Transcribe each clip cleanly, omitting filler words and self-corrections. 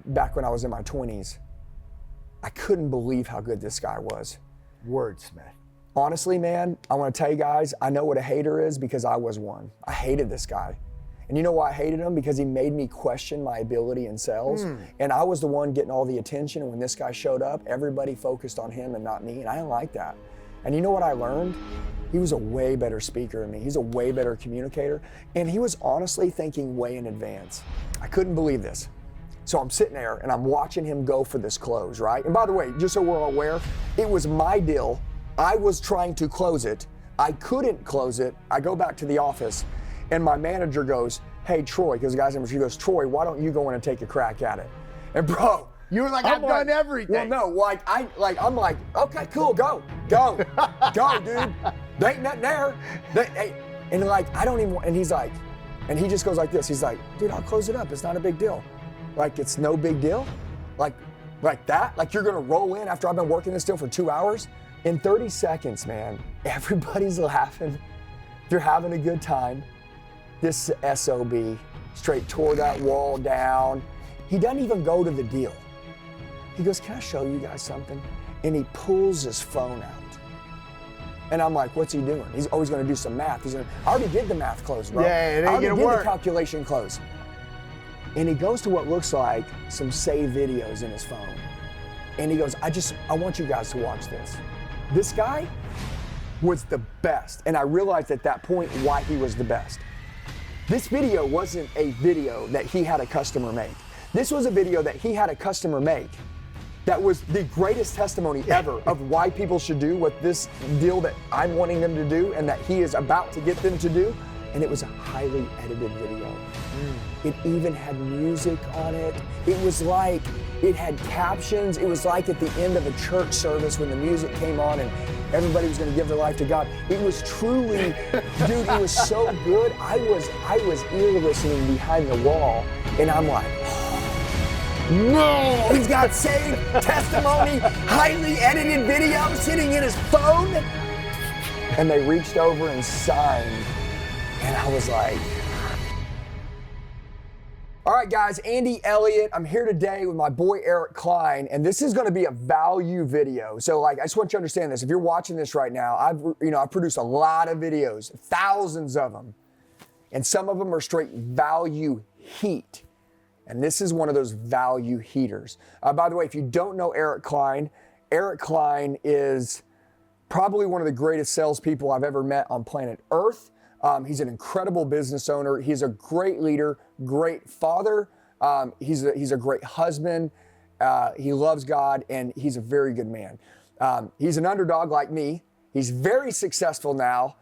back when I was in my 20s, I couldn't believe how good this guy was. Wordsmith. Honestly, man, I want to tell you guys, I know what a hater is because I was one. I hated this guy. And you know why I hated him? Because he made me question my ability in sales. And I was the one getting all the attention. And when this guy showed up, everybody focused on him and not me. And I didn't like that. And you know what I learned? He was a way better speaker than me. He's a way better communicator. And he was honestly thinking way in advance. I couldn't believe this. So I'm sitting there and I'm watching him go for this close, right? And by the way, just so we're all aware, it was my deal. I was trying to close it. I couldn't close it. I go back to the office and my manager goes, hey, Troy, because the guy's name was, he goes, Troy, why don't you go in and take a crack at it? And bro, you were like, I've done everything. Well, no, I'm like, okay, cool, go, dude. There ain't nothing there. And like, I don't even, and he's like, and he just goes like this. He's like, dude, I'll close it up. It's not a big deal. Like, it's no big deal? Like that? Like you're gonna roll in after I've been working this deal for 2 hours? In 30 seconds, man, everybody's laughing. They're having a good time. This SOB straight tore that wall down. He doesn't even go to the deal. He goes, can I show you guys something? And he pulls his phone out. And I'm like, what's he doing? He's always gonna do some math. I already did the math close, bro. Yeah, it ain't I already gonna did work. the calculation close. And he goes to what looks like some saved videos in his phone. And he goes, I want you guys to watch this. This guy was the best. And I realized at that point why he was the best. This video wasn't a video that he had a customer make. This was a video that he had a customer make that was the greatest testimony ever of why people should do what this deal that I'm wanting them to do and that he is about to get them to do. And it was a highly edited video. It even had music on it. It was like, it had captions. It was like at the end of a church service when the music came on and everybody was gonna give their life to God. It was truly, dude, it was so good. I was ear listening behind the wall and I'm like, no, he's got saved testimony, highly edited video sitting in his phone. And they reached over and signed. And I was like, all right, guys, Andy Elliott. I'm here today with my boy Eric Klein, and this is going to be a value video. So, like, I just want you to understand this. If you're watching this right now, I've produced a lot of videos, thousands of them, and some of them are straight value heat, and this is one of those value heaters. By the way, if you don't know Eric Klein is probably one of the greatest salespeople I've ever met on planet Earth. He's an incredible business owner. He's a great leader, great father. He's a great husband. He loves God, and he's a very good man. He's an underdog like me. He's very successful now,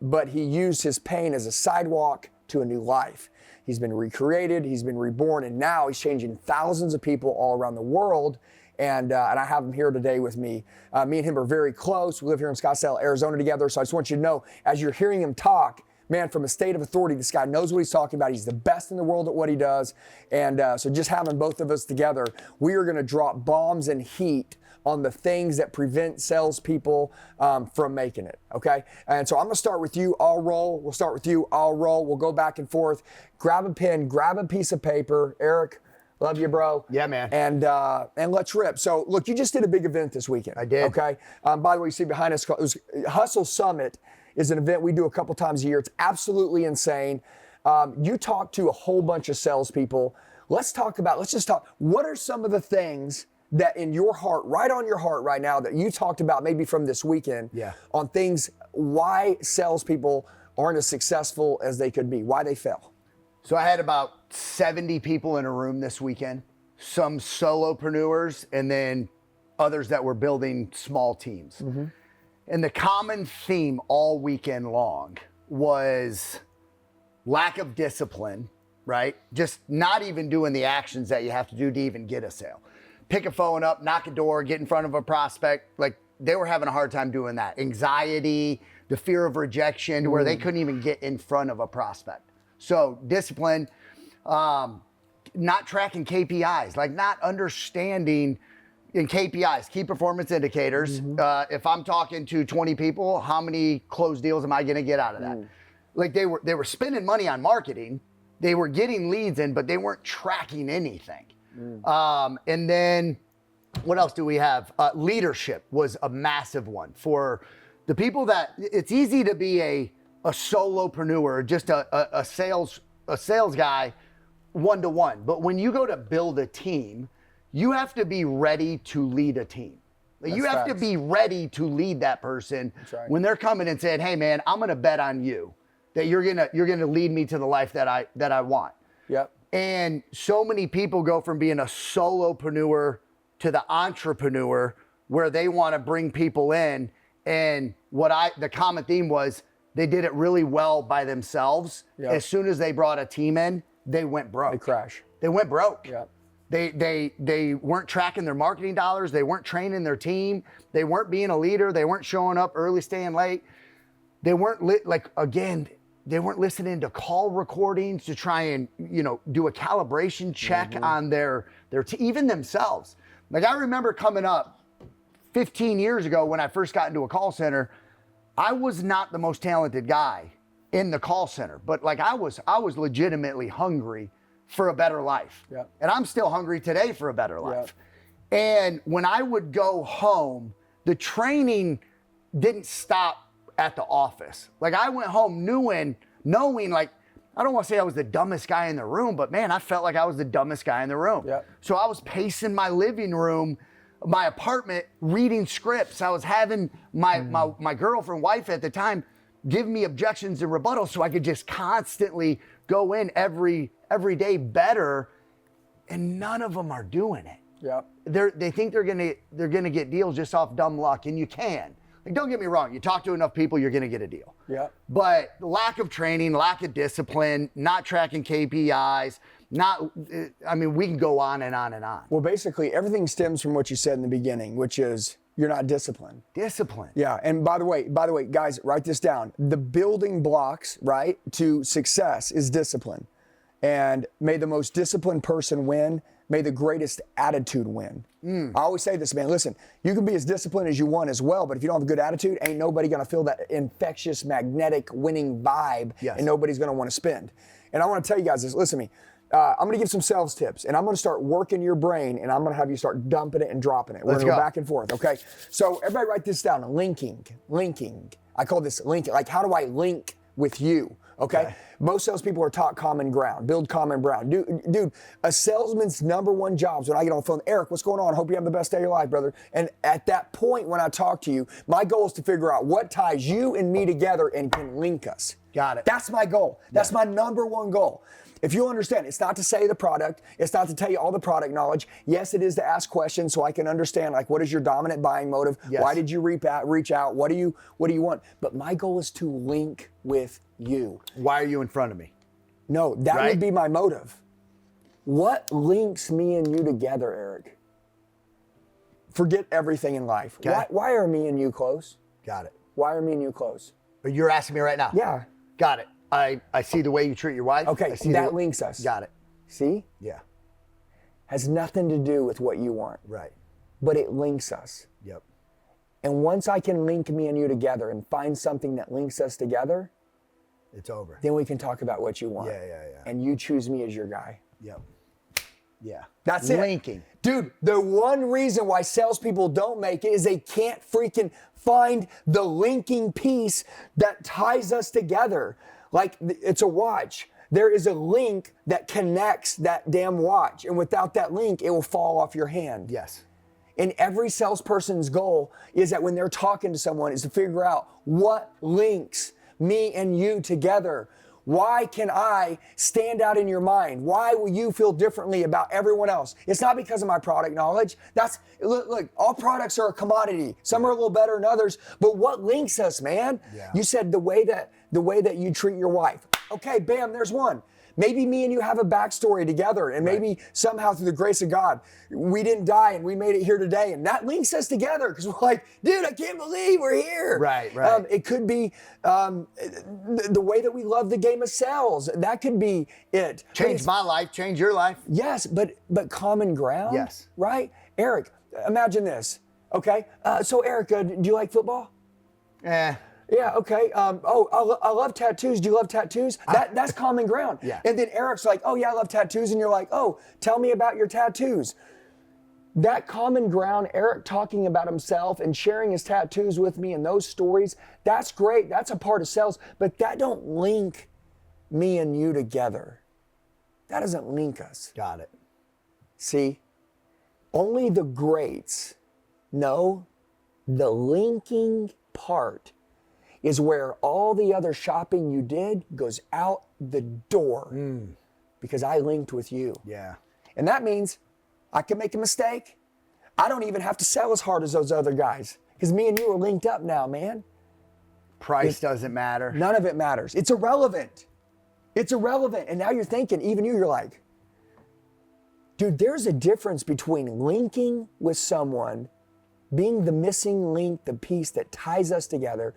but he used his pain as a sidewalk to a new life. He's been recreated, he's been reborn, and now he's changing thousands of people all around the world. And I have him here today with me. Me and him are very close. We live here in Scottsdale, Arizona together. So I just want you to know, as you're hearing him talk, man, from a state of authority, this guy knows what he's talking about. He's the best in the world at what he does. And so just having both of us together, we are gonna drop bombs and heat on the things that prevent salespeople from making it, okay? And so I'm gonna start with you, I'll roll. We'll start with you, I'll roll. We'll go back and forth. Grab a pen, grab a piece of paper. Eric, love you, bro. Yeah, man. And let's rip. So, look, you just did a big event this weekend. I did. Okay. By the way, you see behind us, it was Hustle Summit is an event we do a couple times a year. It's absolutely insane. You talk to a whole bunch of salespeople. Let's just talk. What are some of the things that in your heart, right on your heart right now, that you talked about maybe from this weekend on things, why salespeople aren't as successful as they could be, why they fail? So I had about 70 people in a room this weekend, some solopreneurs, and then others that were building small teams. Mm-hmm. And the common theme all weekend long was lack of discipline, right? Just not even doing the actions that you have to do to even get a sale. Pick a phone up, knock a door, get in front of a prospect. Like, they were having a hard time doing that. Anxiety, the fear of rejection, to where they couldn't even get in front of a prospect. So discipline, not tracking KPIs, like not understanding in KPIs, key performance indicators. Mm-hmm. If I'm talking to 20 people, how many closed deals am I gonna get out of that? Like, they were spending money on marketing, they were getting leads in, but they weren't tracking anything. And then what else do we have? Leadership was a massive one for the people that it's easy to be a solopreneur, just a sales guy one-to-one. But when you go to build a team, you have to be ready to lead a team. You have to be ready to lead that person when they're coming and saying, "Hey, man, I'm going to bet on you that you're gonna lead me to the life that I want." Yep. And so many people go from being a solopreneur to the entrepreneur, where they want to bring people in. And the common theme was they did it really well by themselves. Yep. As soon as they brought a team in, they went broke. They crash. They went broke. Yep. They weren't tracking their marketing dollars. They weren't training their team. They weren't being a leader. They weren't showing up early, staying late. They weren't they weren't listening to call recordings to try and, do a calibration check on their even themselves. Like, I remember coming up 15 years ago when I first got into a call center, I was not the most talented guy in the call center, but like I was legitimately hungry for a better life. Yep. And I'm still hungry today for a better life. Yep. And when I would go home, the training didn't stop at the office. Like, I went home knowing like, I don't want to say I was the dumbest guy in the room, but man, I felt like I was the dumbest guy in the room. Yep. So I was pacing my living room, my apartment, reading scripts. I was having my girlfriend, wife at the time, give me objections and rebuttals so I could just constantly go in every day better. And none of them are doing it. Yep. They think they're gonna get deals just off dumb luck, and you can. Like, don't get me wrong, you talk to enough people, you're gonna get a deal. Yeah. But lack of training, lack of discipline, not tracking KPIs, we can go on and on and on. Well, basically, everything stems from what you said in the beginning, which is you're not disciplined. Discipline. Yeah, and by the way, guys, write this down. The building blocks, right, to success is discipline. And may the most disciplined person win. May the greatest attitude win. I always say this, man. Listen, you can be as disciplined as you want as well, but if you don't have a good attitude, ain't nobody gonna feel that infectious, magnetic, winning vibe, and nobody's gonna want to spend. And I want to tell you guys this. Listen to me. I'm gonna give some sales tips, and I'm gonna start working your brain, and I'm gonna have you start dumping it and dropping it. We're gonna go back and forth, okay? So everybody write this down. Linking. I call this linking. Like, how do I link with you? Okay. Most salespeople are taught common ground, build common ground. Dude, a salesman's number one job is when I get on the phone, Eric, what's going on? Hope you have the best day of your life, brother. And at that point, when I talk to you, my goal is to figure out what ties you and me together and can link us. Got it. That's my goal. That's my number one goal. If you understand, it's not to say the product, it's not to tell you all the product knowledge. Yes, it is to ask questions so I can understand, like, what is your dominant buying motive? Yes. Why did you reach out? What do you want? But my goal is to link with you. Why are you in front of me? No, that would be my motive. What links me and you together, Eric? Forget everything in life. Okay. Why are me and you close? Got it. Why are me and you close? But you're asking me right now? Yeah. Got it. I see the way you treat your wife. Okay, that links us. Got it. See? Yeah. Has nothing to do with what you want. Right. But it links us. Yep. And once I can link me and you together and find something that links us together, it's over. Then we can talk about what you want. Yeah. And you choose me as your guy. Yep. Yeah. That's it. Linking. Dude, the one reason why salespeople don't make it is they can't freaking find the linking piece that ties us together. Like, it's a watch. There is a link that connects that damn watch. And without that link, it will fall off your hand. Yes. And every salesperson's goal is that when they're talking to someone is to figure out what links me and you together. Why can I stand out in your mind? Why will you feel differently about everyone else? It's not because of my product knowledge. Look, all products are a commodity. Some are a little better than others, but what links us, man? Yeah. You said the way that you treat your wife. Okay, bam, there's one. Maybe me and you have a backstory together, and maybe somehow through the grace of God, we didn't die and we made it here today, and that links us together because we're like, dude, I can't believe we're here. Right. It could be the way that we love the game of sales. That could be it. Change my life, change your life. Yes, but common ground. Yes. Right, Eric. Imagine this. Okay, so Eric, do you like football? Yeah, okay. I love tattoos. Do you love tattoos? That's common ground. Yeah. And then Eric's like, oh yeah, I love tattoos. And you're like, oh, tell me about your tattoos. That common ground, Eric talking about himself and sharing his tattoos with me and those stories, that's great. That's a part of sales, but that don't link me and you together. That doesn't link us. Got it. See, only the greats know the linking part is where all the other shopping you did goes out the door because I linked with you. Yeah. And that means I can make a mistake. I don't even have to sell as hard as those other guys because me and you are linked up now, man. Price doesn't matter. None of it matters. It's irrelevant. It's irrelevant. And now you're thinking, even you're like, dude, there's a difference between linking with someone, being the missing link, the piece that ties us together,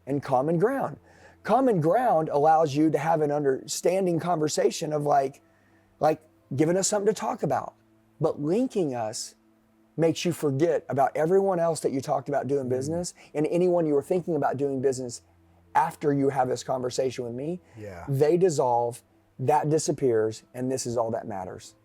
and common ground. Common ground allows you to have an understanding conversation of like giving us something to talk about. But linking us makes you forget about everyone else that you talked about doing business and anyone you were thinking about doing business after you have this conversation with me. Yeah. They dissolve, that disappears, and this is all that matters.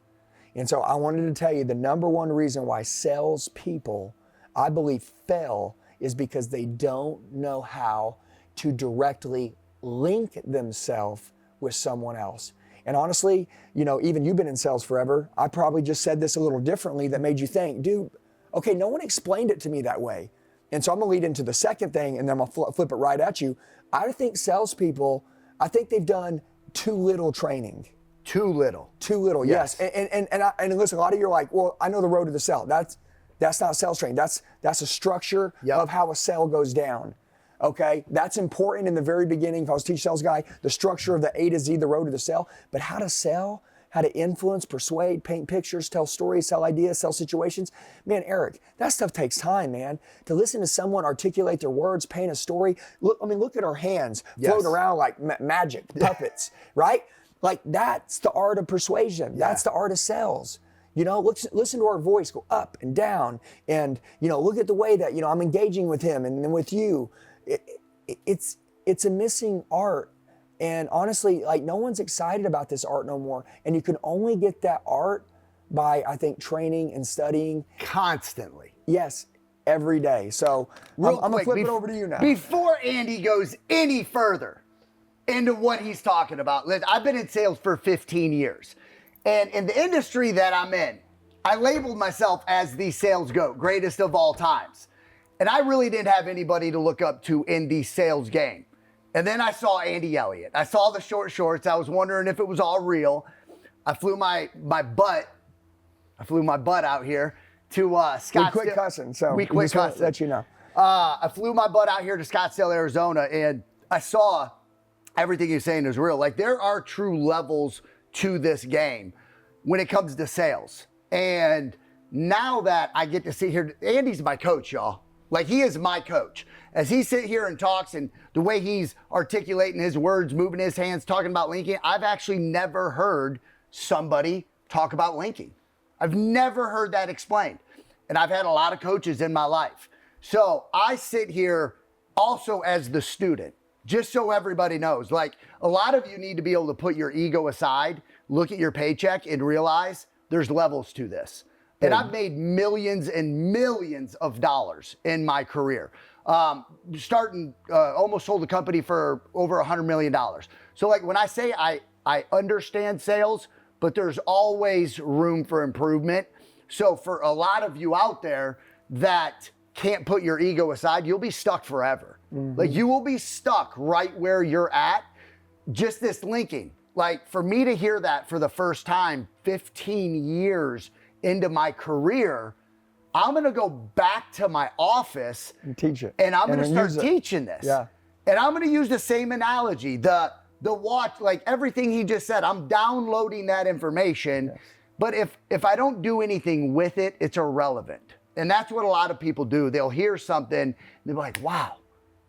And so I wanted to tell you the number one reason why salespeople, I believe, fail is because they don't know how to directly link themselves with someone else. And honestly, you know, even you've been in sales forever. I probably just said this a little differently that made you think, dude, okay, no one explained it to me that way. And so I'm gonna lead into the second thing and then I'm gonna flip it right at you. I think salespeople, I think they've done too little training. Too little. Too little, yes. And listen, a lot of you are like, well, I know the road to the sale. That's not sales training. That's a structure of how a sale goes down. Okay, that's important in the very beginning. If I was a teach sales guy, the structure of the A to Z, the road to the sale. But how to sell, how to influence, persuade, paint pictures, tell stories, sell ideas, sell situations. Man, Eric, that stuff takes time, man. To listen to someone articulate their words, paint a story. Look at our hands floating around like magic puppets, right? Like that's the art of persuasion. Yeah. That's the art of sales. You know, listen to our voice go up and down, and you know, look at the way that I'm engaging with him and then with you. It's a missing art, and honestly, like no one's excited about this art no more. And you can only get that art by, I think, training and studying constantly. Yes, every day. So I'm gonna flip it over to you now. Before Andy goes any further into what he's talking about, I've been in sales for 15 years. And in the industry that I'm in, I labeled myself as the sales GOAT, greatest of all times. And I really didn't have anybody to look up to in the sales game. And then I saw Andy Elliott. I saw the short shorts. I was wondering if it was all real. I flew my butt out here to Scottsdale. We quit cussing, so we quit cussing. Let you know. I flew my butt out here to Scottsdale, Arizona, and I saw everything you're saying is real. Like there are true levels to this game when it comes to sales. And now that I get to sit here, Andy's my coach, y'all. Like he is my coach. As he sit here and talks and the way he's articulating his words, moving his hands, talking about linking, I've actually never heard somebody talk about linking. I've never heard that explained. And I've had a lot of coaches in my life. So I sit here also as the student, just so everybody knows. Like a lot of you need to be able to put your ego aside, look at your paycheck and realize there's levels to this. And I've made millions and millions of dollars in my career. Almost sold the company for over $100 million. So like when I say I understand sales, but there's always room for improvement. So for a lot of you out there that can't put your ego aside, you'll be stuck forever. Mm-hmm. Like you will be stuck right where you're at. Just this linking. Like for me to hear that for the first time 15 years into my career, I'm gonna go back to my office and teach it. And I'm gonna start teaching this. Yeah. And I'm gonna use the same analogy. The watch, like everything he just said, I'm downloading that information. Yes. But if I don't do anything with it, it's irrelevant. And that's what a lot of people do. They'll hear something and they're like, wow,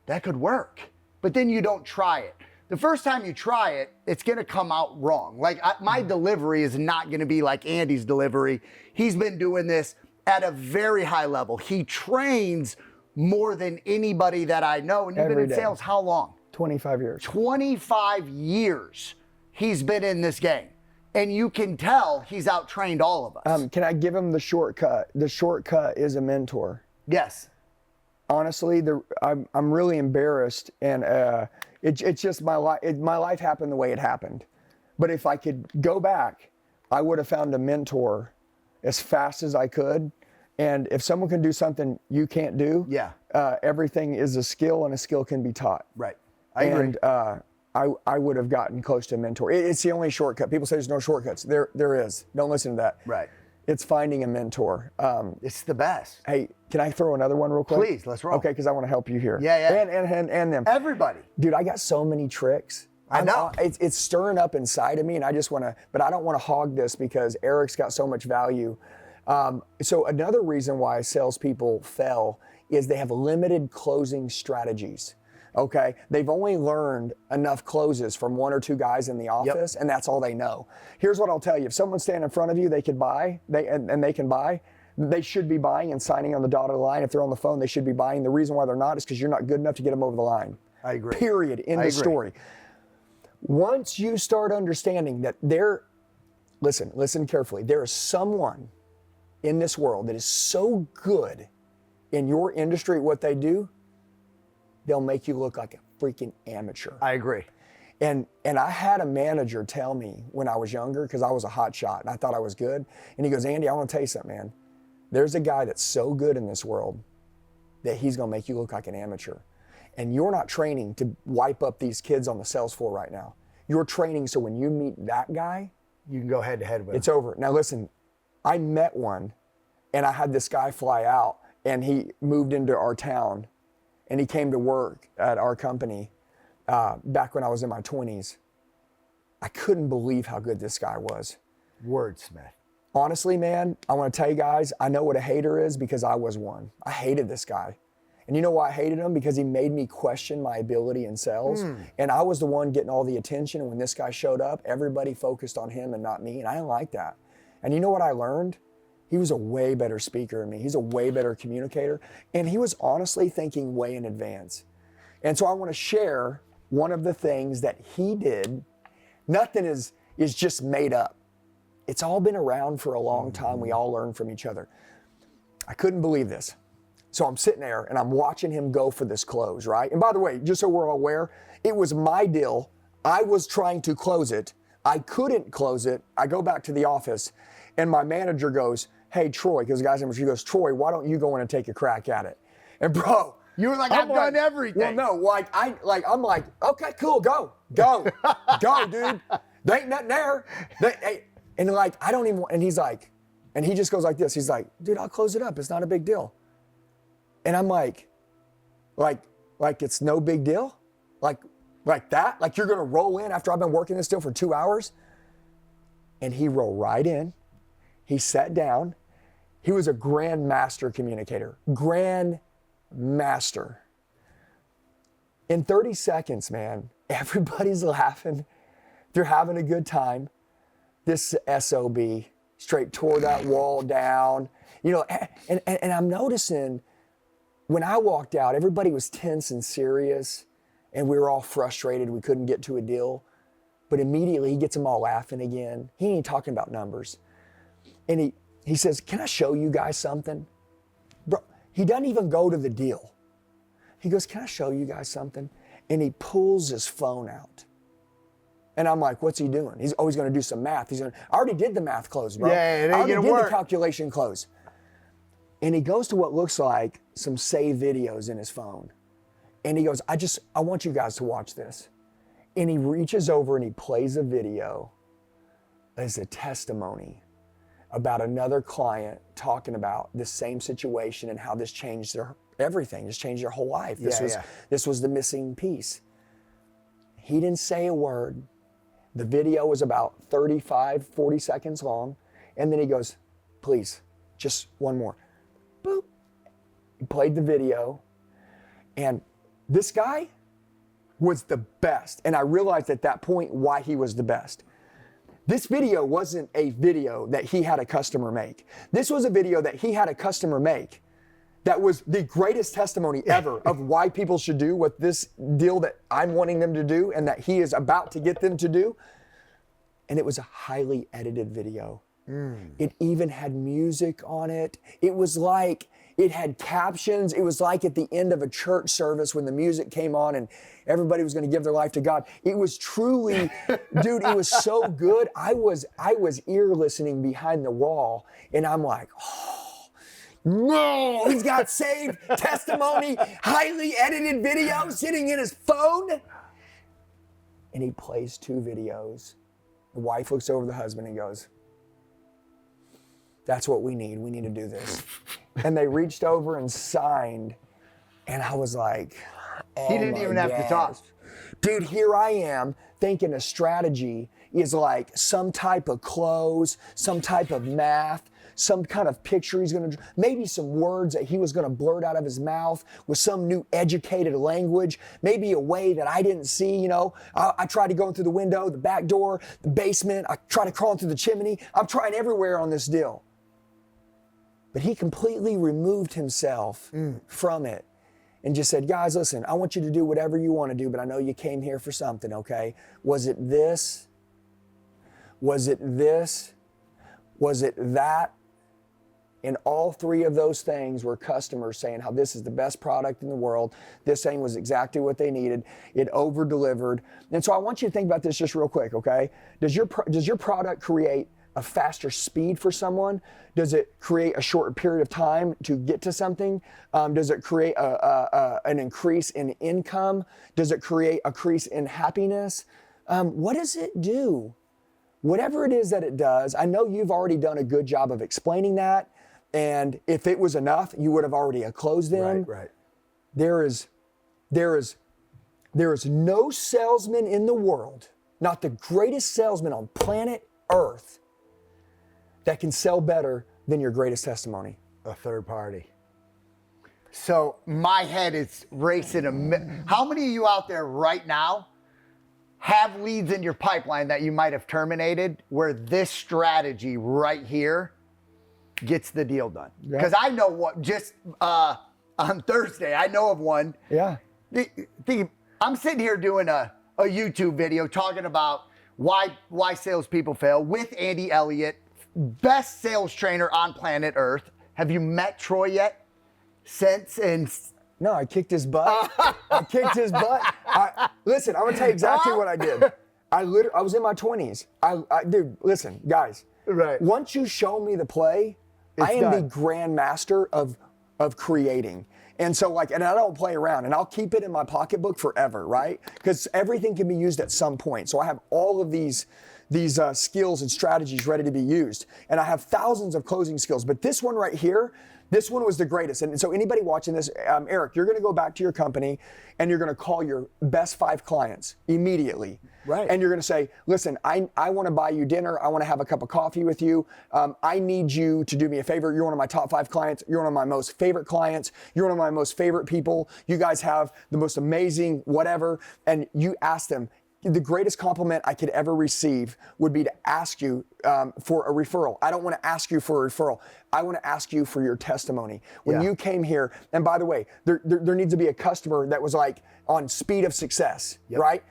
that could work. But then you don't try it. The first time you try it, it's gonna come out wrong. Like my delivery is not gonna be like Andy's delivery. He's been doing this at a very high level. He trains more than anybody that I know. And you've been Every in day. sales how long? 25 years. 25 years he's been in this game. And you can tell he's out-trained all of us. Can I give him the shortcut? The shortcut is a mentor. Yes. Honestly, I'm really embarrassed, and it's just my life. My life happened the way it happened. But if I could go back, I would have found a mentor as fast as I could. And if someone can do something you can't do, Yeah. Everything is a skill, and a skill can be taught. Right. I agree. And I would have gotten close to a mentor. It's the only shortcut. People say there's no shortcuts. There is. Don't listen to that. Right. It's finding a mentor. It's the best. Hey, can I throw another one real quick? Please, let's roll. Okay, because I want to help you here. Yeah, yeah. And them. Everybody. Dude, I got so many tricks. I know. It's stirring up inside of me, and I just want to, but I don't want to hog this because Eric's got so much value. So another reason why salespeople fail is they have limited closing strategies. Okay, they've only learned enough closes from one or two guys in the office, and that's all they know. Here's what I'll tell you: if someone's standing in front of you, they could buy, and they can buy. They should be buying and signing on the dotted line. If they're on the phone, they should be buying. The reason why they're not is because you're not good enough to get them over the line. I agree. Period. End of story. Once you start understanding that listen carefully, there is someone in this world that is so good in your industry at what they do, they'll make you look like a freaking amateur. I agree. And I had a manager tell me when I was younger, because I was a hot shot and I thought I was good, and he goes, Andy, I want to tell you something, man. There's a guy that's so good in this world that he's going to make you look like an amateur. And you're not training to wipe up these kids on the sales floor right now. You're training so when you meet that guy, You can go head to head with him. it's over. Now listen, I met one, and I had this guy fly out, and he moved into our town, and he came to work at our company back when I was in my 20s. I couldn't believe how good this guy was. Wordsmith. Honestly, man, I want to tell you guys, I know what a hater is because I was one. I hated this guy. And you know why I hated him? Because he made me question my ability in sales. And I was the one getting all the attention. And when this guy showed up, everybody focused on him and not me. And I didn't like that. And you know what I learned? He was a way better speaker than me. He's a way better communicator. And he was honestly thinking way in advance. And so I want to share one of the things that he did. Nothing is just made up. It's all been around for a long time. We all learn from each other. I couldn't believe this. So I'm sitting there and I'm watching him go for this close, right? And by the way, just so we're all aware, it was my deal. I was trying to close it. I couldn't close it. I go back to the office and my manager goes, hey, Troy, because the guy's name was, she goes, Troy, why don't you go in and take a crack at it? And bro, You were like, I'm I've done everything. Well, no, I'm like, okay, cool, go, go, dude. There ain't nothing there. And like, I don't even, and he's like, and he just goes like this. He's like, dude, I'll close it up. It's not a big deal. And I'm like it's no big deal? Like that? Like you're gonna roll in after I've been working this deal for 2 hours? And he rolled right in. He sat down. He was a grand master communicator. Grand master. In 30 seconds, man, everybody's laughing. They're having a good time. This SOB straight tore that wall down. You know, and I'm noticing when I walked out, everybody was tense and serious, and we were all frustrated. We couldn't get to a deal. But immediately he gets them all laughing again. He ain't talking about numbers. And he says, can I show you guys something? Bro, he doesn't even go to the deal. He goes, can I show you guys something? And he pulls his phone out. And I'm like, what's he doing? He's always going to do some math. I already did the math close, bro. Yeah, it ain't I already gonna did work. the calculation close. And he goes to what looks like some saved videos in his phone. And he goes, I want you guys to watch this. And he reaches over and he plays a video as a testimony about another client talking about the same situation and how this changed their everything, just changed their whole life. This was the missing piece. He didn't say a word. The video was about 35, 40 seconds long. And then he goes, please, just one more. Boop. He played the video. And this guy was the best. And I realized at that point why he was the best. This video wasn't a video that he had a customer make. This was a video that he had a customer make that was the greatest testimony ever of why people should do what this deal that I'm wanting them to do and that he is about to get them to do. And it was a highly edited video. It even had music on it. It was like, it had captions. It was like at the end of a church service when the music came on and everybody was going to give their life to God. It was truly, dude, it was so good. I was ear listening behind the wall and I'm like, oh, no, he's got saved testimony, highly edited video sitting in his phone. And he plays 2 videos. The wife looks over the husband and goes, that's what we need. We need to do this. And they reached over and signed. And I was like, oh, he didn't even have to talk. Dude, here I am thinking a strategy is like some type of close, some type of math, some kind of picture he's going to, maybe some words that he was going to blurt out of his mouth with some new educated language, maybe a way that I didn't see, you know. I tried to go in through the window, the back door, the basement. I tried to crawl through the chimney. I'm trying everywhere on this deal. But he completely removed himself from it and just said, guys, listen, I want you to do whatever you want to do, but I know you came here for something, okay? Was it this? Was it this? Was it that? And all 3 of those things were customers saying how this is the best product in the world. This thing was exactly what they needed. It over-delivered. And so I want you to think about this just real quick, okay? Does your product create a faster speed for someone? Does it create a shorter period of time to get to something? Does it create an increase in income? Does it create a increase in happiness? What does it do? Whatever it is that it does, I know you've already done a good job of explaining that. And if it was enough, you would have already closed them. Right. There is no salesman in the world, not the greatest salesman on planet Earth, that can sell better than your greatest testimony. A third party. So my head is racing. How many of you out there right now have leads in your pipeline that you might have terminated where this strategy right here gets the deal done? Because I know what, just on Thursday, I know of one. Yeah. I'm sitting here doing a YouTube video talking about why salespeople fail with Andy Elliott, best sales trainer on planet Earth. Have you met Troy yet? No, I kicked his butt. I kicked his butt. Listen, I'm gonna tell you exactly what I did. I was in my 20s. Dude, listen, guys. Right. Once you show me the play, I am the grandmaster of creating. And so and I don't play around, and I'll keep it in my pocketbook forever, right? Because everything can be used at some point. So I have all of these skills and strategies ready to be used. And I have thousands of closing skills, but this one right here, this one was the greatest. And so anybody watching this, Eric, you're gonna go back to your company and you're gonna call your best 5 clients immediately. Right. And you're gonna say, listen, I wanna buy you dinner. I wanna have a cup of coffee with you. I need you to do me a favor. You're one of my top 5 clients. You're one of my most favorite clients. You're one of my most favorite people. You guys have the most amazing whatever. And you ask them, the greatest compliment I could ever receive would be to ask you for a referral. I don't want to ask you for a referral. I want to ask you for your testimony. When you came here, and by the way, there needs to be a customer that was like on speed of success, right?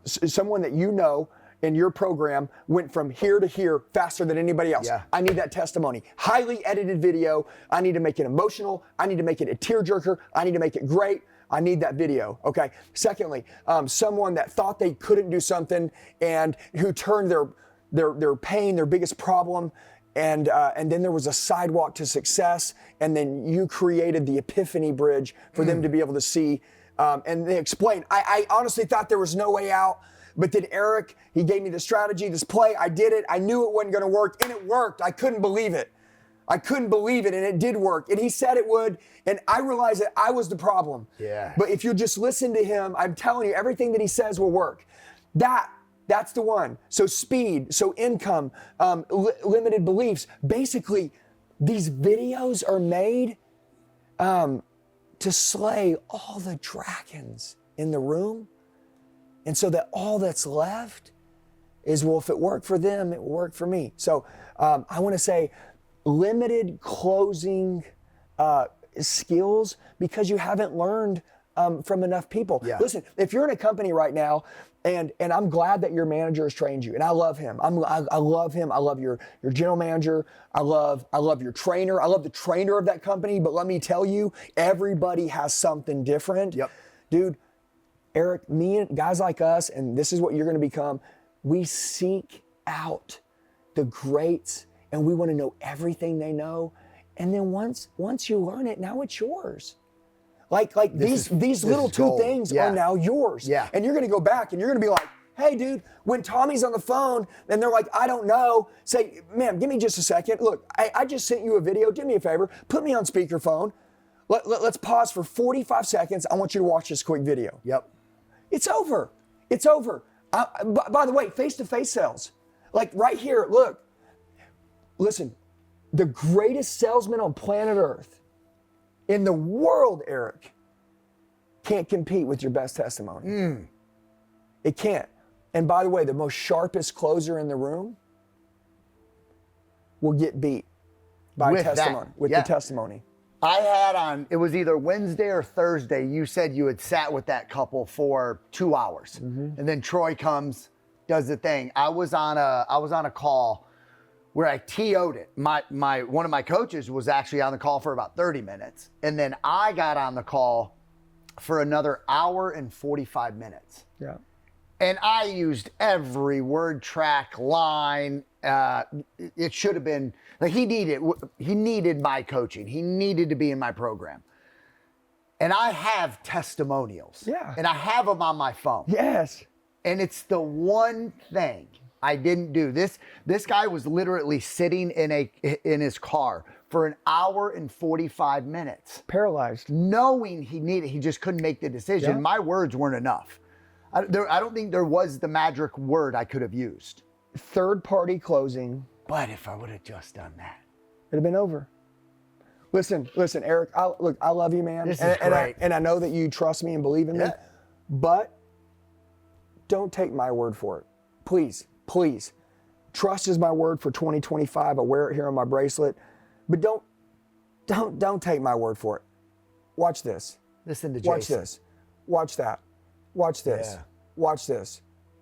Someone that you know in your program went from here to here faster than anybody else. Yeah. I need that testimony. Highly edited video. I need to make it emotional. I need to make it a tearjerker. I need to make it great. I need that video, okay? Secondly, someone that thought they couldn't do something and who turned their pain, their biggest problem, and then there was a sidewalk to success, and then you created the epiphany bridge for them to be able to see, and they explained. I honestly thought there was no way out, but then Eric, he gave me the strategy, this play, I did it, I knew it wasn't gonna work, and it worked. I couldn't believe it. I couldn't believe it, and it did work. And he said it would, and I realized that I was the problem. Yeah. But if you just listen to him, I'm telling you, everything that he says will work. That's the one. So speed, so income, limited beliefs. Basically, these videos are made to slay all the dragons in the room, and so that all that's left is, well, if it worked for them, it will work for me. So I want to say, limited closing skills because you haven't learned from enough people. Yeah. Listen, if you're in a company right now, and I'm glad that your manager has trained you, and I love him. I love him. I love your general manager. I love your trainer. I love the trainer of that company. But let me tell you, everybody has something different. Yep. Dude, Eric, me and guys like us, and this is what you're going to become. We seek out the greats, and we want to know everything they know. And then once you learn it, now it's yours. Like these little two gold. things Yeah. are now yours. Yeah. And you're gonna go back and you're gonna be like, hey dude, when Tommy's on the phone and they're like, I don't know, say, man, give me just a second. Look, I just sent you a video. Do me a favor, put me on speakerphone. Let's pause for 45 seconds. I want you to watch this quick video. Yep. It's over. It's over. By the way, face-to-face sales. Like right here, look. Listen, the greatest salesman on planet Earth in the world, Eric, can't compete with your best testimony. It can't. And by the way, the most sharpest closer in the room will get beat by With testimony, that, with yeah. the testimony. I had on, it was either Wednesday or Thursday, you said you had sat with that couple for 2 hours. And then Troy comes, does the thing. I was on a call where I TO'd it. One of my coaches was actually on the call for about 30 minutes. And then I got on the call for another hour and 45 minutes. Yeah. And I used every word track, line. It should have been, like he needed my coaching. He needed to be in my program. And I have testimonials. Yeah. And I have them on my phone. Yes. And it's the one thing I didn't do. This guy was literally sitting in his car for an hour and 45 minutes. Paralyzed. Knowing he just couldn't make the decision. Yeah. My words weren't enough. I don't think there was the magic word I could have used. Third-party closing. But if I would have just done that. It'd have been over. Listen, Eric, I love you, man. This is great. And I know that you trust me and believe in me. Yeah. But don't take my word for it. Please. Trust is my word for 2025. I wear it here on my bracelet. But don't take my word for it. Watch this. Listen to Jason. Watch this. Watch that. Watch this. Yeah. Watch this.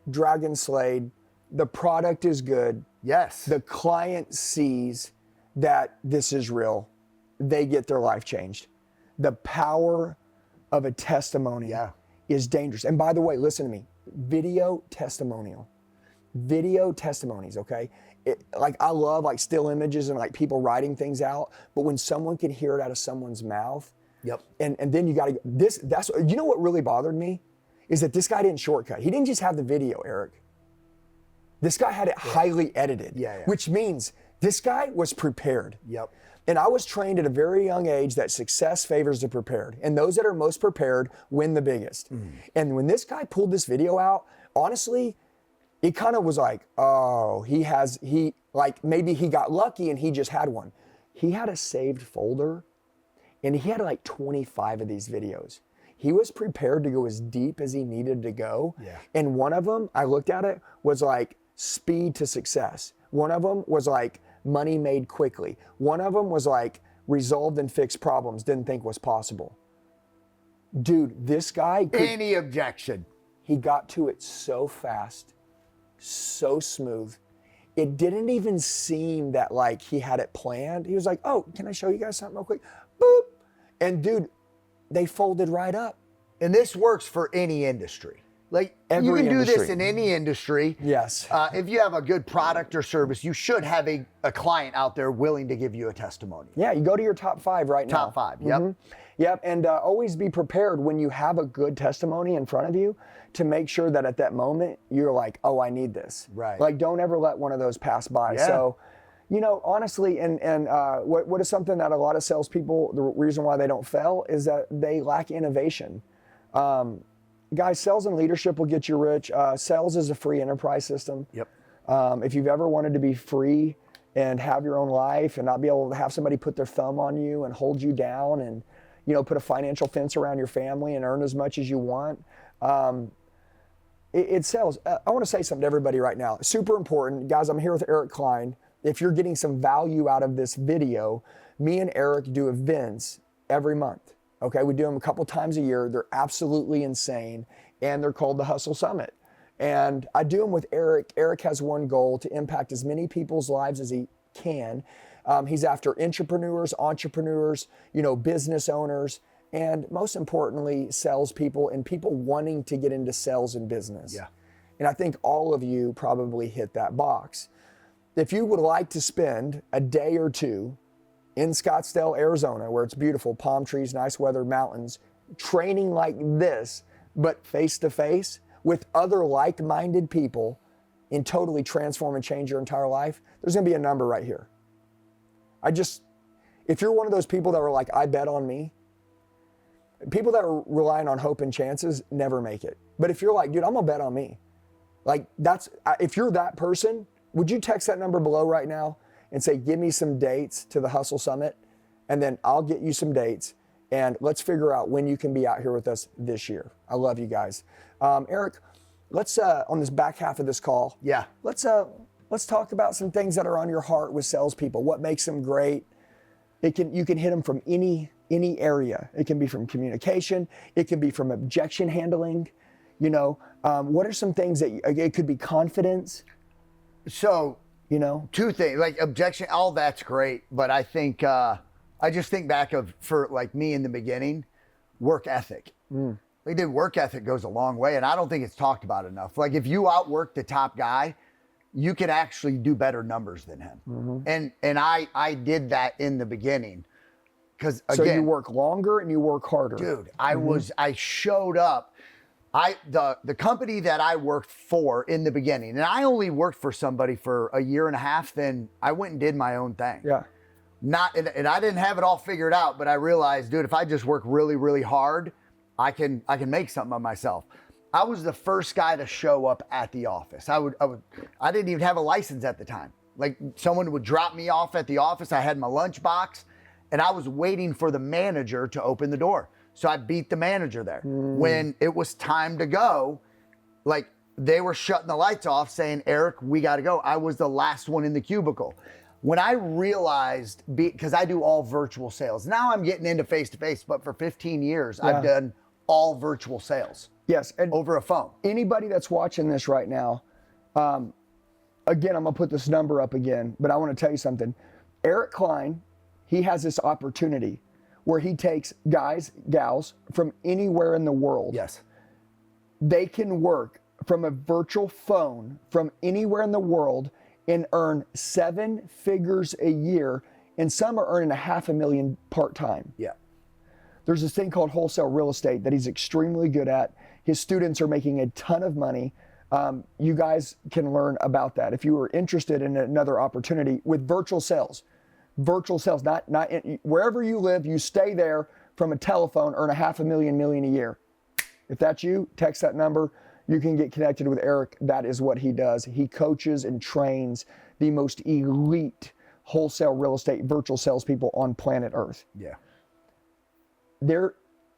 Dragon slayed. The product is good. Yes. The client sees that this is real. They get their life changed. The power of a testimony is dangerous. And by the way, listen to me. Video testimonials, okay? Like I love like still images and like people writing things out, but when someone can hear it out of someone's mouth, and then you gotta, that's, you know what really bothered me? Is that this guy didn't shortcut. He didn't just have the video, Eric. This guy had it highly edited, which means this guy was prepared. And I was trained at a very young age that success favors the prepared. And those that are most prepared win the biggest. And when this guy pulled this video out, honestly, it kind of was like, oh, maybe he got lucky and he just had one. He had a saved folder and he had like 25 of these videos. He was prepared to go as deep as he needed to go. And one of them, I looked at it, was like speed to success. One of them was like money made quickly. One of them was like resolved and fixed problems, didn't think was possible. Dude, this guy, Any objection? he got to it so fast, so smooth. It didn't even seem that like he had it planned. He was like, oh, can I show you guys something real quick? Boop. And dude, they folded right up. And this works for any industry. Like Every you can do industry. this in any industry. Yes. If you have a good product or service, you should have a client out there willing to give you a testimony. Yeah, you go to your top 5 right now. Top 5, yep. Yep, and always be prepared when you have a good testimony in front of you to make sure that at that moment you're like, oh, I need this. Right. Like, don't ever let one of those pass by. Yeah. So, you know, honestly, and what is something that a lot of salespeople, the reason why they don't fail is that they lack innovation. Guys, sales and leadership will get you rich. Sales is a free enterprise system. Yep. If you've ever wanted to be free and have your own life and not be able to have somebody put their thumb on you and hold you down and, you know, put a financial fence around your family and earn as much as you want, it sells. I want to say something to everybody right now. Super important. Guys, I'm here with Eric Klein. If you're getting some value out of this video, me and Eric do events every month. Okay, we do them a couple times a year. They're absolutely insane, and they're called the Hustle Summit. And I do them with Eric. Eric has one goal: to impact as many people's lives as he can. He's after entrepreneurs, business owners, and most importantly, salespeople and people wanting to get into sales and business. Yeah. And I think all of you probably hit that box. If you would like to spend a day or two in Scottsdale, Arizona, where it's beautiful, palm trees, nice weather, mountains, training like this, but face to face with other like-minded people and totally transform and change your entire life, there's gonna be a number right here. If you're one of those people that were like, I bet on me, people that are relying on hope and chances never make it. But if you're like, dude, I'm gonna bet on me. If you're that person, would you text that number below right now and say, give me some dates to the Hustle Summit, and then I'll get you some dates, and let's figure out when you can be out here with us this year. I love you guys. Eric, let's, on this back half of this call, let's talk about some things that are on your heart with salespeople. What makes them great? You can hit them from any area. It can be from communication. It can be from objection handling. What are some things that, it could be confidence. So, two things, like objection, all that's great, but I think, I just think back for like me in the beginning, work ethic. Like, dude, work ethic goes a long way, and I don't think it's talked about enough. Like, if you outwork the top guy, you can actually do better numbers than him. And I did that in the beginning. Because again, so you work longer and you work harder. Dude, I showed up. The company that I worked for in the beginning, and I only worked for somebody for a year and a half, then I went and did my own thing. Yeah. And I didn't have it all figured out, but I realized, dude, if I just work really, really hard, I can make something of myself. I was the first guy to show up at the office. I didn't even have a license at the time. Like, someone would drop me off at the office. I had my lunchbox, and I was waiting for the manager to open the door. So I beat the manager there. When it was time to go, like, they were shutting the lights off saying, Eric, we got to go. I was the last one in the cubicle. When I realized, because I do all virtual sales, now I'm getting into face-to-face, but for 15 years, I've done all virtual sales. Yes. And over a phone. Anybody that's watching this right now, again, I'm gonna put this number up again, but I want to tell you something. Eric Klein, he has this opportunity where he takes guys, gals from anywhere in the world. Yes. They can work from a virtual phone from anywhere in the world and earn 7 figures a year, and some are earning $500,000 part-time. Yeah. There's this thing called wholesale real estate that he's extremely good at. His students are making a ton of money. You guys can learn about that if you are interested in another opportunity with virtual sales. Virtual sales, not wherever you live, you stay there from a telephone, earn $500,000 a year. If that's you, text that number. You can get connected with Eric. That is what he does. He coaches and trains the most elite wholesale real estate virtual salespeople on planet Earth. Yeah.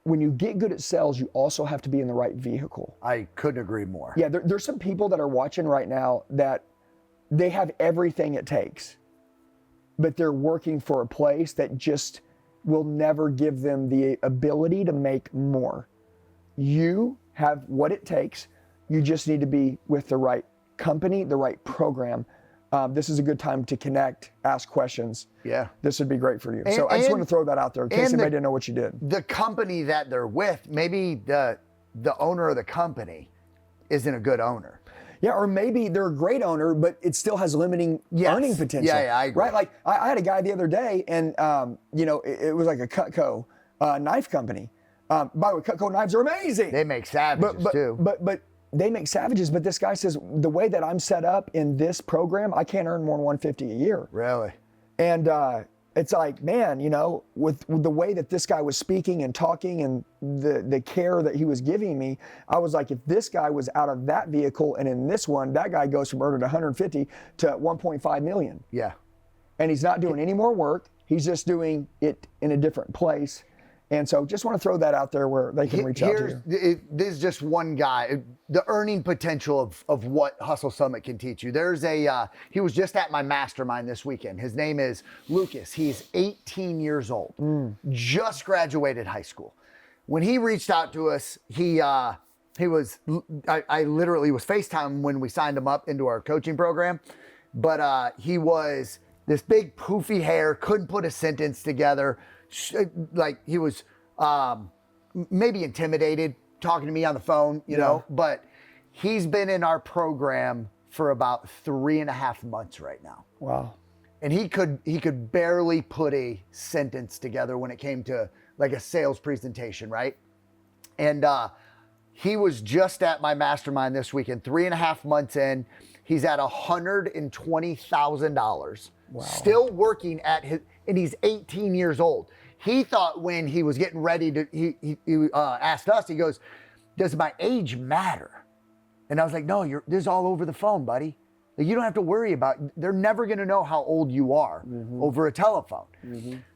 When you get good at sales, you also have to be in the right vehicle. I couldn't agree more. Yeah, there's some people that are watching right now that they have everything it takes, but they're working for a place that just will never give them the ability to make more. You have what it takes. You just need to be with the right company, the right program. This is a good time to connect, ask questions. Yeah. This would be great for you. So I just want to throw that out there in case anybody didn't know what you did. The company that they're with, maybe the owner of the company isn't a good owner. Yeah, or maybe they're a great owner, but it still has limiting earning potential. Yeah, I agree. Right? Like I had a guy the other day, and it was like a Cutco knife company. By the way, Cutco knives are amazing. They make savages too. But they make savages. But this guy says the way that I'm set up in this program, I can't earn more than $150 a year. Really? And it's like, man, with the way that this guy was speaking and talking and the care that he was giving me, I was like, if this guy was out of that vehicle and in this one, that guy goes from earning 150 to 1.5 million. Yeah. And he's not doing any more work. He's just doing it in a different place. And so just want to throw that out there where they can reach out to you. This is just one guy, the earning potential of what Hustle Summit can teach you. There's he was just at my mastermind this weekend. His name is Lucas. He's 18 years old, just graduated high school. When he reached out to us, I literally was FaceTime when we signed him up into our coaching program, but he was this big poofy hair, couldn't put a sentence together. Like he was maybe intimidated talking to me on the phone, you know, but he's been in our program for about 3.5 months right now. Wow. And he could barely put a sentence together when it came to like a sales presentation, right? And he was just at my mastermind this weekend, 3.5 months in. He's at $120,000. Wow. Still working at and he's 18 years old. He thought when he was getting ready to, he asked us, he goes, does my age matter? And I was like, no, this is all over the phone, buddy. Like, you don't have to worry about, they're never going to know how old you are over a telephone.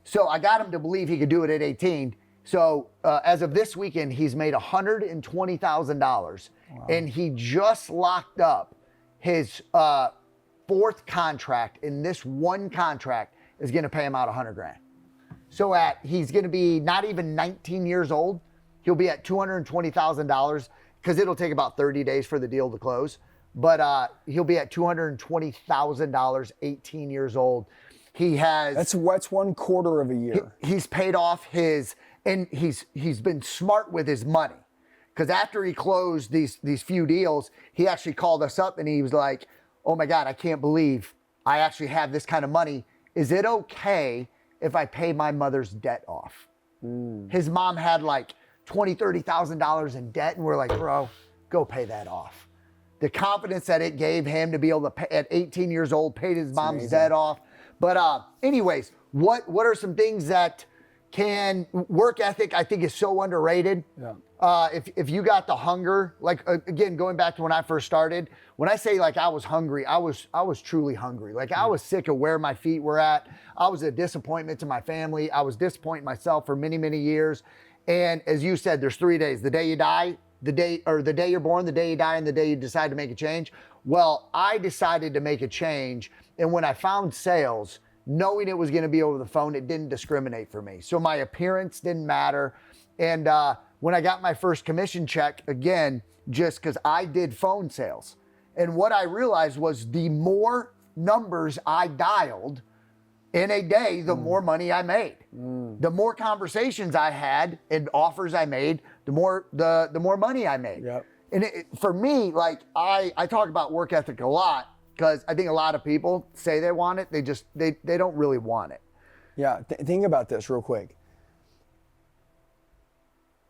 So I got him to believe he could do it at 18. So as of this weekend, he's made $120,000 and he just locked up his 4th contract, and this one contract is going to pay him out $100,000. So he's going to be not even 19 years old. He'll be at $220,000 because it'll take about 30 days for the deal to close. But he'll be at $220,000, 18 years old. He has that's 1/4 of a year. He's paid off and he's been smart with his money. Because after he closed these few deals, he actually called us up and he was like, oh my God, I can't believe I actually have this kind of money. Is it okay if I pay my mother's debt off? His mom had like $20,000, $30,000 in debt, and we're like, bro, go pay that off. The confidence that it gave him to be able to pay, at 18 years old, paid his mom's debt off. But anyways, what are some things that can, work ethic I think is so underrated. Yeah. If you got the hunger, like again, going back to when I first started, when I say like I was hungry, I was truly hungry. Like I was sick of where my feet were at. I was a disappointment to my family. I was disappointing myself for many, many years. And as you said, there's 3 days: the day you die, the day you're born, the day you die, and the day you decide to make a change. Well, I decided to make a change. And when I found sales, knowing it was going to be over the phone, it didn't discriminate for me. So my appearance didn't matter. And when I got my first commission check, again, just because I did phone sales. And what I realized was the more numbers I dialed in a day, the more money I made. The more conversations I had and offers I made, the more money I made. Yep. And for me, like I talk about work ethic a lot because I think a lot of people say they want it. They don't really want it. Yeah. Think about this real quick.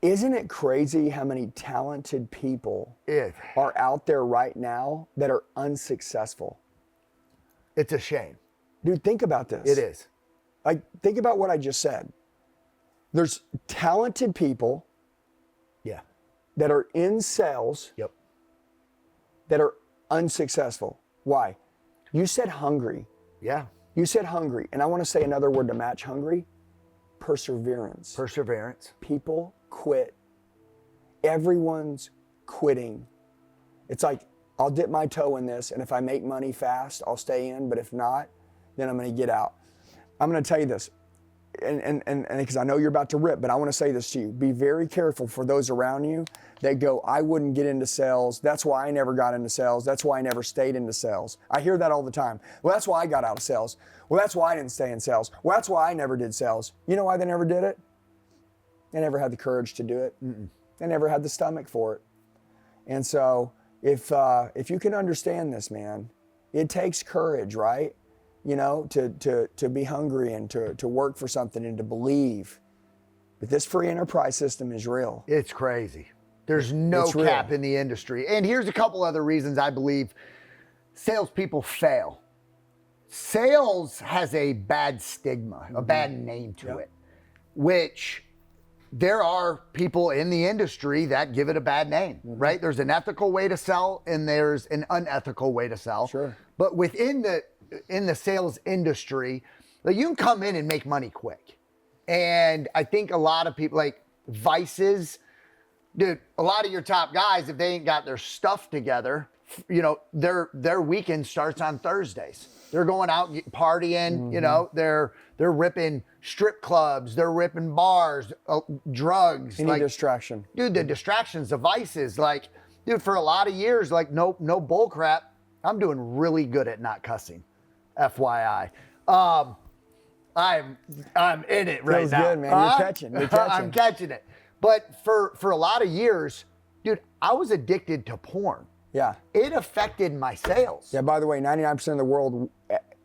Isn't it crazy how many talented people are out there right now that are unsuccessful? It's a shame. Dude, think about this. It is. Like, think about what I just said. There's talented people that are in sales that are unsuccessful. Why? You said hungry. Yeah. You said hungry. And I want to say another word to match hungry. Perseverance. Perseverance. People quit. Everyone's quitting. It's like, I'll dip my toe in this, and if I make money fast, I'll stay in, but if not, then I'm going to get out. I'm going to tell you this, and because I know you're about to rip, but I want to say this to you. Be very careful for those around you that go, I wouldn't get into sales. That's why I never got into sales. That's why I never stayed into sales. I hear that all the time. Well, that's why I got out of sales. Well, that's why I didn't stay in sales. Well, that's why I never did sales. You know why they never did it? They never had the courage to do it. They never had the stomach for it. And so if you can understand this, man, it takes courage, right? You know, to be hungry and to work for something and to believe. But this free enterprise system is real. It's crazy. There's no cap in the industry. And here's a couple other reasons I believe salespeople fail. Sales has a bad stigma, a bad name to it, which there are people in the industry that give it a bad name, right? There's an ethical way to sell and there's an unethical way to sell. Sure. But in the sales industry, like, you can come in and make money quick. And I think a lot of people, like vices, dude, a lot of your top guys, if they ain't got their stuff together, you know, their weekend starts on Thursdays. They're going out partying, you know, they're ripping strip clubs, they're ripping bars, drugs. Any like, distraction. dude, the distractions, the vices, like, dude, for a lot of years, like, no bull crap. I'm doing really good at not cussing, FYI. I'm in it right Feels now. good, man. You're catching. I'm catching it. But for a lot of years, dude, I was addicted to porn. Yeah. It affected my sales. Yeah, by the way, 99% of the world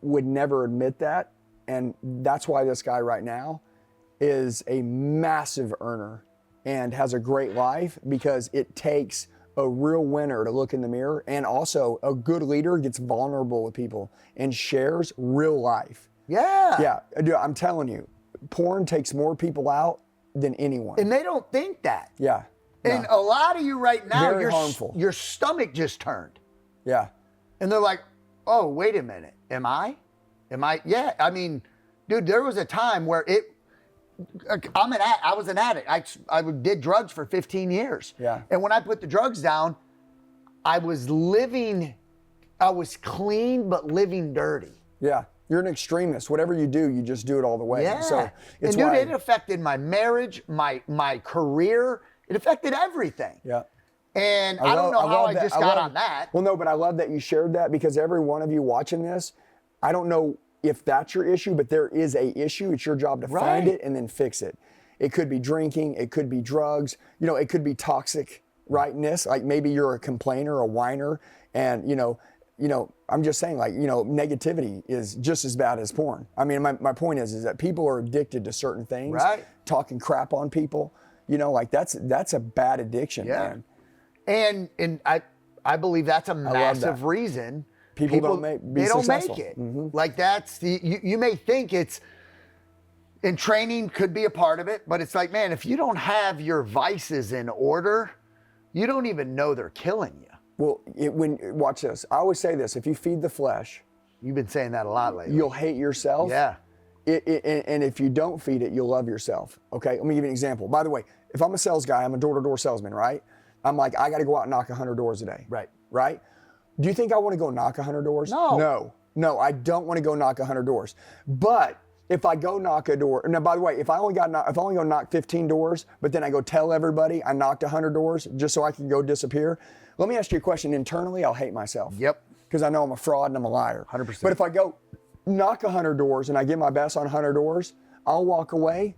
would never admit that. And that's why this guy right now is a massive earner and has a great life, because it takes a real winner to look in the mirror, and also a good leader gets vulnerable with people and shares real life. Yeah. Yeah, dude, I'm telling you, porn takes more people out than anyone. And they don't think that. Yeah. And Yeah. a lot of you right now, Very harmful. your stomach just turned. Yeah. And they're like, oh, wait a minute. Am I? Yeah. I mean, dude, there was a time where I was an addict. I did drugs for 15 years. Yeah. And when I put the drugs down, I was clean, but living dirty. Yeah. You're an extremist. Whatever you do, you just do it all the way. Yeah. So it's and dude, why, it affected my marriage, my career. It affected everything. yeah. And I don't know how I just got on that. Well, no, but I love that you shared that, because every one of you watching this, I don't know if that's your issue, but there is a issue. It's your job to find Right. it and then fix it. It could be drinking, it could be drugs, you know, it could be toxic rightness. Like maybe you're a complainer, a whiner, and you know, I'm just saying, like, you know, negativity is just as bad as porn. I mean, my point is that people are addicted to certain things. Right. Talking crap on people, you know, like that's a bad addiction, Yeah. man. And I believe that's a massive that. reason People don't be successful. make it. Mhm. Like that's you may think it's, and training could be a part of it, but it's like, man, if you don't have your vices in order, you don't even know they're killing you. Well, watch this. I always say this: if you feed the flesh, You've been saying that a lot lately. you'll hate yourself. Yeah. And if you don't feed it, you'll love yourself. Okay, let me give you an example. By the way, if I'm a sales guy, I'm a door-to-door salesman, right? I'm like, I got to go out and knock 100 doors a day. Right. Right? Do you think I want to go knock 100 doors? No. No, I don't want to go knock 100 doors. But if I go knock a door, now by the way, if I only go knock 15 doors, but then I go tell everybody I knocked 100 doors just so I can go disappear, let me ask you a question. Internally, I'll hate myself. Yep. Because I know I'm a fraud and I'm a liar. 100%. But if I go knock 100 doors and I give my best on 100 doors, I'll walk away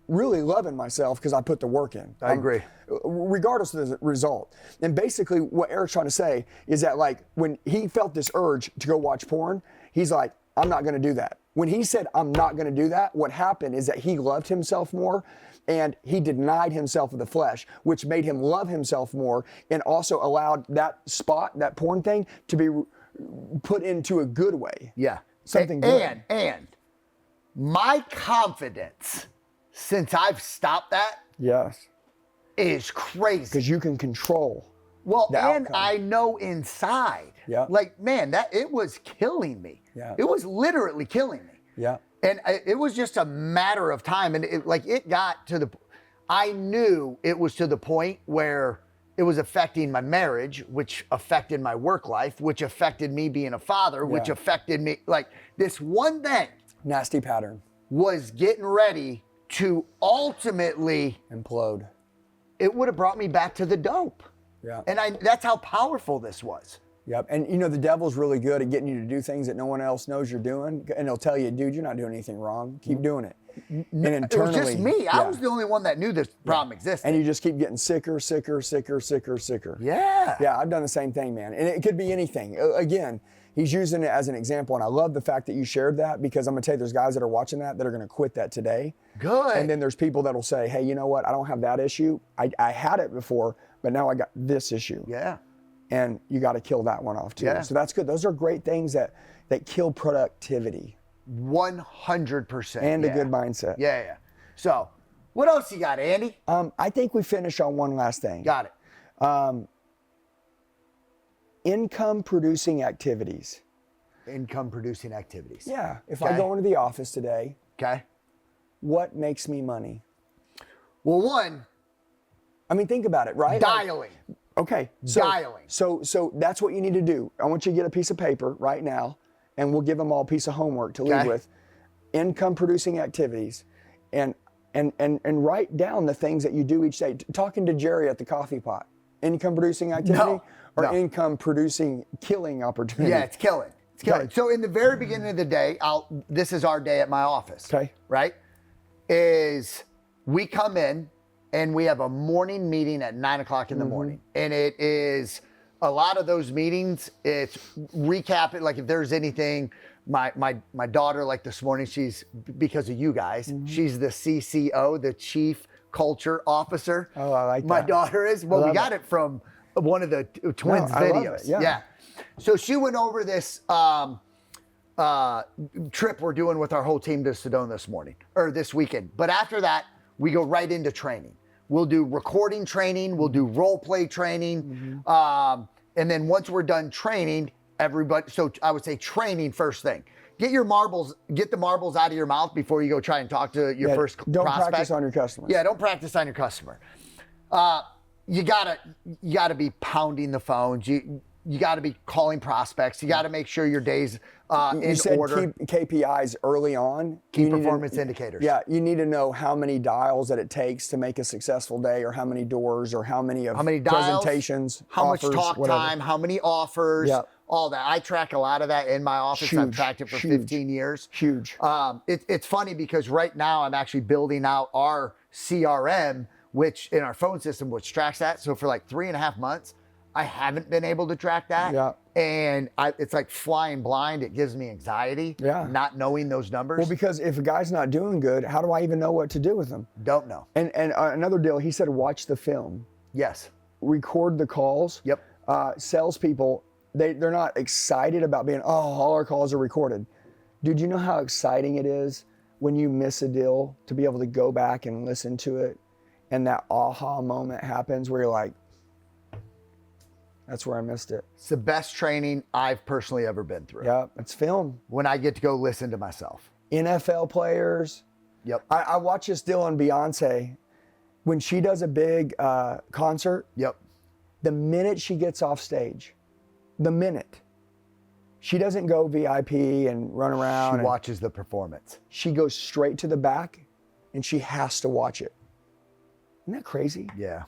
really loving myself because I put the work in. I agree. Regardless of the result. And basically what Eric's trying to say is that, like, when he felt this urge to go watch porn, he's like, I'm not going to do that. When he said, I'm not going to do that, what happened is that he loved himself more, and he denied himself of the flesh, which made him love himself more, and also allowed that spot, that porn thing, to be put into a good way. Yeah. Something good. And my confidence since I've stopped that Yes. is crazy. Because you can control. Well, the and outcome. I know inside. Yeah. Like, man, that it was killing me. Yeah. It was literally killing me. Yeah. And it was just a matter of time. And it got to I knew it was to the point where it was affecting my marriage, which affected my work life, which affected me being a father, which Yeah. affected me. Like, this one thing Nasty pattern. was getting ready to ultimately, Implode. it would have brought me back to the dope. Yeah. And that's how powerful this was. Yep. And you know, the devil's really good at getting you to do things that no one else knows you're doing. And he'll tell you, dude, you're not doing anything wrong. Keep doing it. And internally, It was just me. I yeah. was the only one that knew this problem existed. And you just keep getting sicker, sicker, sicker, sicker, sicker. Yeah. Yeah, I've done the same thing, man. And it could be anything. Again, he's using it as an example. And I love the fact that you shared that, because I'm going to tell you, there's guys that are watching that are going to quit that today. Good. And then there's people that'll say, hey, you know what? I don't have that issue. I had it before, but now I got this issue. Yeah. And you got to kill that one off too. Yeah. So that's good. Those are great things that kill productivity 100%. and yeah. a good mindset. Yeah. So, what else you got, Andy? I think we finish on one last thing. Got it. Income producing activities. Income producing activities. Yeah. If Okay. I go into the office today, Okay. what makes me money? Well, one, I mean, think about it, right? dialing. Okay. So, Dialing. So that's what you need to do. I want you to get a piece of paper right now, and we'll give them all a piece of homework to leave Okay. with. Income producing activities, and write down the things that you do each day. Talking to Jerry at the coffee pot. Income producing activity or no. income producing killing opportunity? Yeah, it's killing. It's killing. Okay. So in the very beginning of the day, this is our day at my office. Okay. Right? Is we come in and we have a morning meeting at 9 o'clock in the morning. And it is a lot of those meetings, it's recapping, like if there's anything, my daughter, like this morning, she's, because of you guys, she's the CCO, the Chief Culture Officer. Oh, I like My that. daughter is. Well, we got it from one of the twins' I love videos. it, yeah. So she went over this trip we're doing with our whole team to Sedona this morning, or this weekend. But after that, we go right into training. We'll do recording training. We'll do role play training. And then once we're done training, everybody, so I would say training first thing. Get the marbles out of your mouth before you go try and talk to your first Don't prospect. practice on your customers. Yeah, don't practice on your customer. You gotta be pounding the phones. You gotta be calling prospects. You gotta make sure your day's You said order. keep KPIs early on. Key You need to- performance indicators. Yeah, you need to know how many dials that it takes to make a successful day, or how many doors, or how many dials, presentations, how offers, much talk whatever. time, how many offers, Yeah. all that. I track a lot of that in my office. I've Huge, tracked it for huge. 15 years. Huge. It's funny because right now I'm actually building out our CRM, which in our phone system, which tracks that. So for like 3.5 months, I haven't been able to track that. Yeah. And it's like flying blind. It gives me anxiety. Yeah. Not knowing those numbers. Well, because if a guy's not doing good, how do I even know what to do with them? Don't know. And another deal, he said, watch the film, Yes. record the calls. Yep. Salespeople, they're not excited about being, all our calls are recorded. Dude, you know how exciting it is when you miss a deal to be able to go back and listen to it, and that aha moment happens where you're like, that's where I missed it. It's the best training I've personally ever been through. Yeah, it's film. When I get to go listen to myself. NFL players. Yep. I watch this deal on Beyonce. When she does a big concert, Yep. the minute she gets off stage, she doesn't go VIP and run around. She watches the performance. She goes straight to the back, and she has to watch it. Isn't that crazy? Yeah.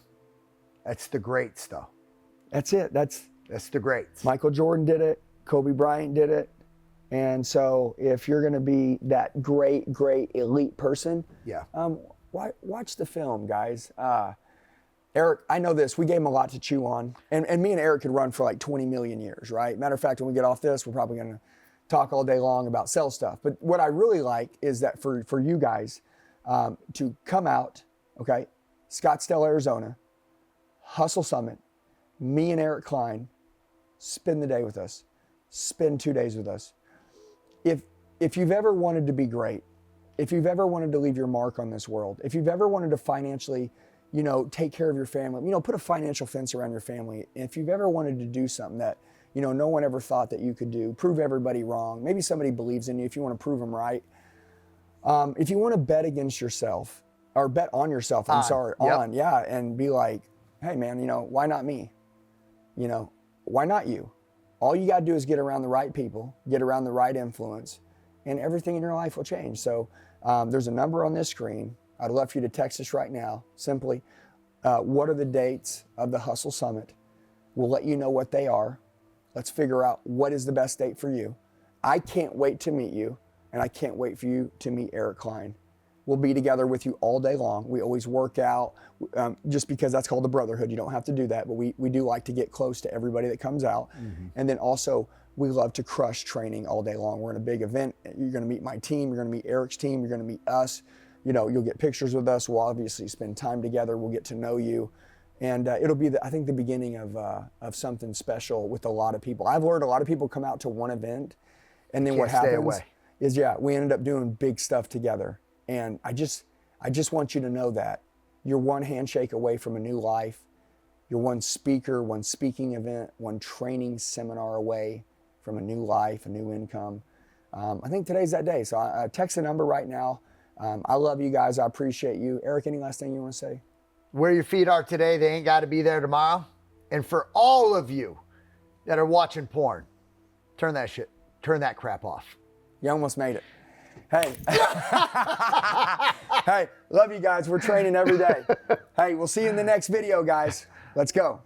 That's the greats, though. That's it. That's the greats. Michael Jordan did it. Kobe Bryant did it. And so if you're going to be that great elite person, Yeah. watch the film, guys. Eric, I know this. We gave him a lot to chew on. And me and Eric could run for like 20 million years, right? Matter of fact, when we get off this, we're probably going to talk all day long about sales stuff. But what I really like is that for you guys to come out, okay, Scottsdale, Arizona, Hustle Summit, me and Eric Klein, spend the day with us, spend 2 days with us. If you've ever wanted to be great, if you've ever wanted to leave your mark on this world, if you've ever wanted to financially, take care of your family, put a financial fence around your family. If you've ever wanted to do something that, no one ever thought that you could do, prove everybody wrong. Maybe somebody believes in you if you want to prove them right. If you want to bet against yourself, or bet on yourself, Yep. and be like, hey man, why not me? Why not you? All you got to do is get around the right people, get around the right influence, and everything in your life will change. So there's a number on this screen. I'd love for you to text us right now. Simply, what are the dates of the Hustle Summit? We'll let you know what they are. Let's figure out what is the best date for you. I can't wait to meet you, and I can't wait for you to meet Eric Klein. We'll be together with you all day long. We always work out, just because that's called the brotherhood. You don't have to do that, but we do like to get close to everybody that comes out. Mm-hmm. And then also, we love to crush training all day long. We're in a big event. You're gonna meet my team, you're gonna meet Eric's team, you're gonna meet us. You'll get pictures with us. We'll obviously spend time together. We'll get to know you. And it'll be, I think, the beginning of something special with a lot of people. I've learned a lot of people come out to one event, and then what happens is, we ended up doing big stuff together. And I just want you to know that you're one handshake away from a new life. You're one speaker, one speaking event, one training seminar away from a new life, a new income. I think today's that day. So text the number right now. I love you guys. I appreciate you. Eric, any last thing you want to say? Where your feet are today, they ain't got to be there tomorrow. And for all of you that are watching porn, turn that crap off. You almost made it. Hey. Hey, love you guys. We're training every day. Hey, we'll see you in the next video, guys. Let's go.